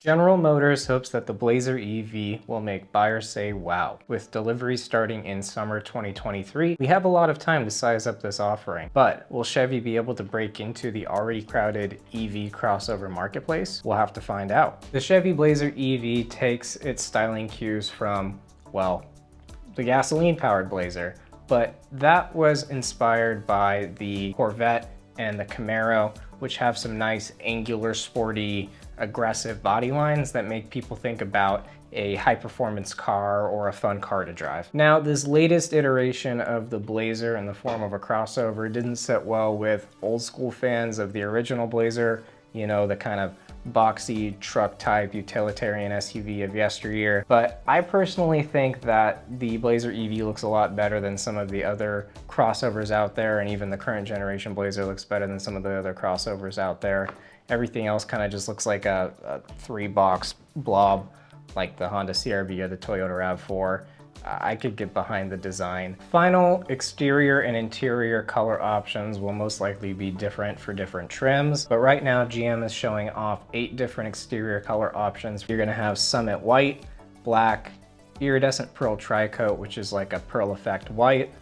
General Motors hopes that the Blazer EV will make buyers say wow. With deliveries starting in summer 2023, we have a lot of time to size up this offering. But will Chevy be able to break into the already crowded EV crossover marketplace? We'll have to find out. The Chevy Blazer EV takes its styling cues from, well, the gasoline-powered Blazer, but that was inspired by the Corvette and the Camaro, which have some nice angular, sporty, aggressive body lines that make people think about a high-performance car or a fun car to drive. Now, this latest iteration of the Blazer in the form of a crossover didn't sit well with old school fans of the original Blazer, you know, the kind of boxy truck type utilitarian SUV of yesteryear. But I personally think that the Blazer EV looks a lot better than some of the other crossovers out there, and even the current generation Blazer looks better than some of the other crossovers out there. Everything else kind of just looks like a three-box blob like the Honda CR-V or the Toyota RAV4. I could get behind the design. Final exterior and interior color options will most likely be different for different trims, but right now GM is showing off 8 different exterior color options. You're gonna have Summit White, Black, Iridescent Pearl Tri-Coat, which is like a pearl effect white.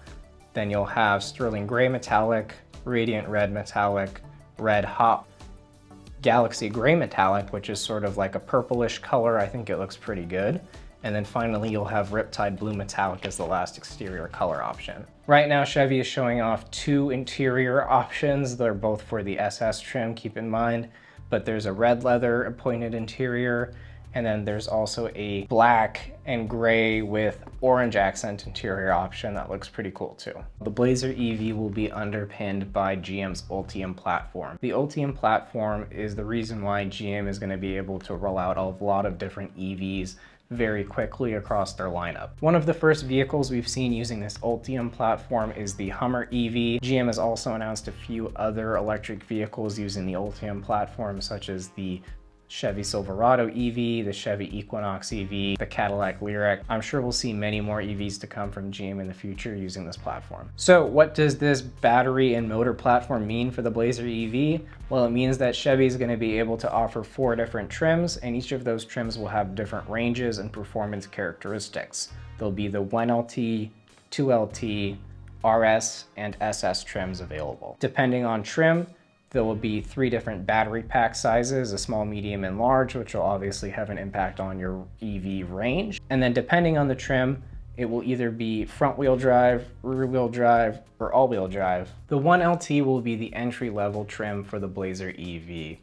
Then you'll have Sterling Gray Metallic, Radiant Red Metallic, Red Hot, Galaxy Gray Metallic, which is sort of like a purplish color. I think it looks pretty good. And then finally, you'll have Riptide Blue Metallic as the last exterior color option. Right now, Chevy is showing off 2 interior options. They're both for the SS trim, keep in mind, but there's a red leather pointed interior, and then there's also a black and gray with orange accent interior option that looks pretty cool too. The Blazer EV will be underpinned by GM's Ultium platform. The Ultium platform is the reason why GM is going to be able to roll out a lot of different EVs very quickly across their lineup. One of the first vehicles we've seen using this Ultium platform is the Hummer EV. GM has also announced a few other electric vehicles using the Ultium platform, such as the Chevy Silverado EV, the Chevy Equinox EV, the Cadillac Lyriq. I'm sure we'll see many more EVs to come from GM in the future using this platform. So what does this battery and motor platform mean for the Blazer EV? Well, it means that Chevy is going to be able to offer 4 different trims, and each of those trims will have different ranges and performance characteristics. There'll be the 1LT, 2LT, RS, and SS trims available. Depending on trim, there will be 3 different battery pack sizes, a small, medium, and large, which will obviously have an impact on your EV range. And then depending on the trim, it will either be front-wheel drive, rear-wheel drive, or all-wheel drive. The 1LT will be the entry-level trim for the Blazer EV.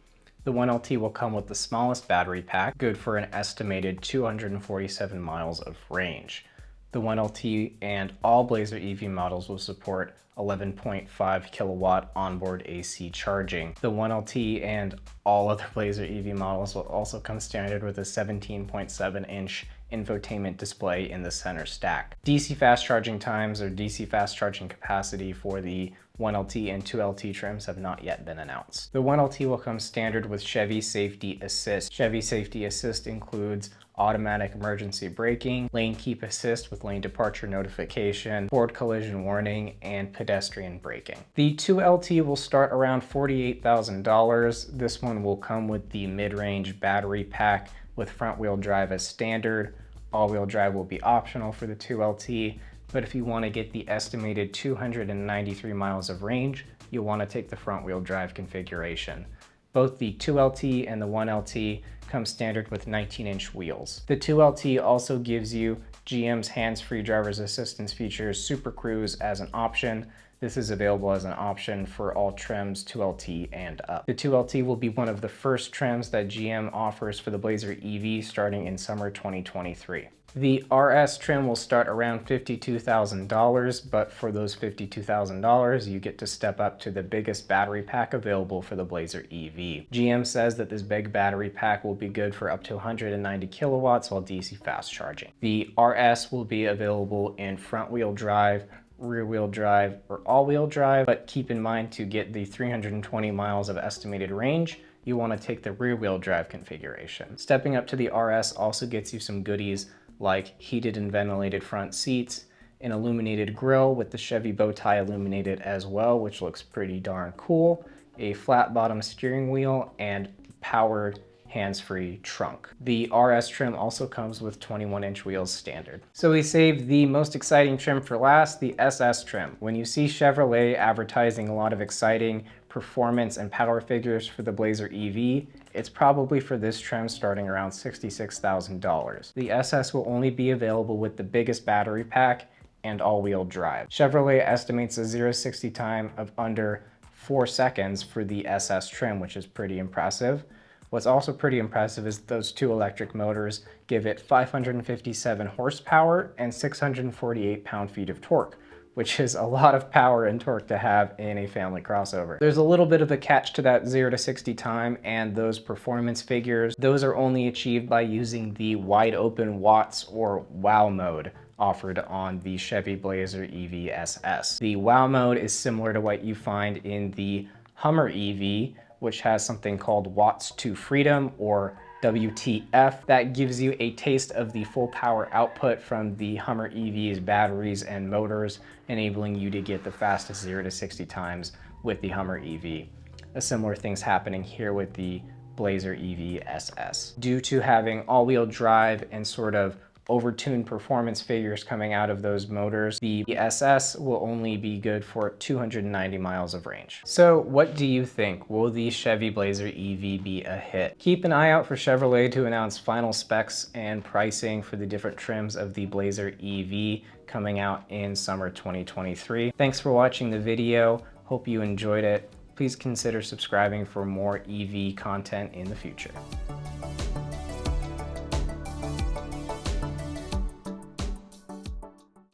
The 1LT will come with the smallest battery pack, good for an estimated 247 miles of range. The 1LT and all Blazer EV models will support 11.5 kilowatt onboard AC charging. The 1LT and all other Blazer EV models will also come standard with a 17.7-inch infotainment display in the center stack. DC fast charging times or DC fast charging capacity for the 1LT and 2LT trims have not yet been announced. The 1LT will come standard with Chevy Safety Assist. Chevy Safety Assist includes automatic emergency braking, lane keep assist with lane departure notification, forward collision warning, and pedestrian braking. The 2LT will start around $48,000. This one will come with the mid-range battery pack with front-wheel drive as standard. All-wheel drive will be optional for the 2LT, but if you want to get the estimated 293 miles of range, you'll want to take the front-wheel drive configuration. Both the 2LT and the 1LT come standard with 19-inch wheels. The 2LT also gives you GM's hands-free driver's assistance features Super Cruise as an option. This is available as an option for all trims 2LT and up. The 2LT will be one of the first trims that GM offers for the Blazer EV starting in summer 2023. The RS trim will start around $52,000, but for those $52,000, you get to step up to the biggest battery pack available for the Blazer EV. GM says that this big battery pack will be good for up to 190 kilowatts while DC fast charging. The RS will be available in front-wheel drive, rear-wheel drive, or all-wheel drive, but keep in mind to get the 320 miles of estimated range, you want to take the rear-wheel drive configuration. Stepping up to the RS also gets you some goodies like heated and ventilated front seats, an illuminated grille with the Chevy bow tie illuminated as well, which looks pretty darn cool, a flat bottom steering wheel, and powered hands-free trunk. The RS trim also comes with 21-inch wheels standard. So we saved the most exciting trim for last, the SS trim. When you see Chevrolet advertising a lot of exciting performance and power figures for the Blazer EV, it's probably for this trim starting around $66,000. The SS will only be available with the biggest battery pack and all-wheel drive. Chevrolet estimates a 0-60 time of under 4 seconds for the SS trim, which is pretty impressive. What's also pretty impressive is those two electric motors give it 557 horsepower and 648 pound-feet of torque, which is a lot of power and torque to have in a family crossover. There's a little bit of a catch to that 0-60 time, and those performance figures, those are only achieved by using the wide open watts or WOW mode offered on the Chevy Blazer EV SS. The WOW mode is similar to what you find in the Hummer EV, which has something called watts to freedom, or WTF. That gives you a taste of the full power output from the Hummer EV's batteries and motors, enabling you to get the fastest 0-60 times with the Hummer EV. A similar thing's happening here with the Blazer EV SS. Due to having all-wheel drive and sort of overtuned performance figures coming out of those motors, the SS will only be good for 290 miles of range. So what do you think? Will the Chevy Blazer EV be a hit? Keep an eye out for Chevrolet to announce final specs and pricing for the different trims of the Blazer EV coming out in summer 2023. Thanks for watching the video. Hope you enjoyed it. Please consider subscribing for more EV content in the future.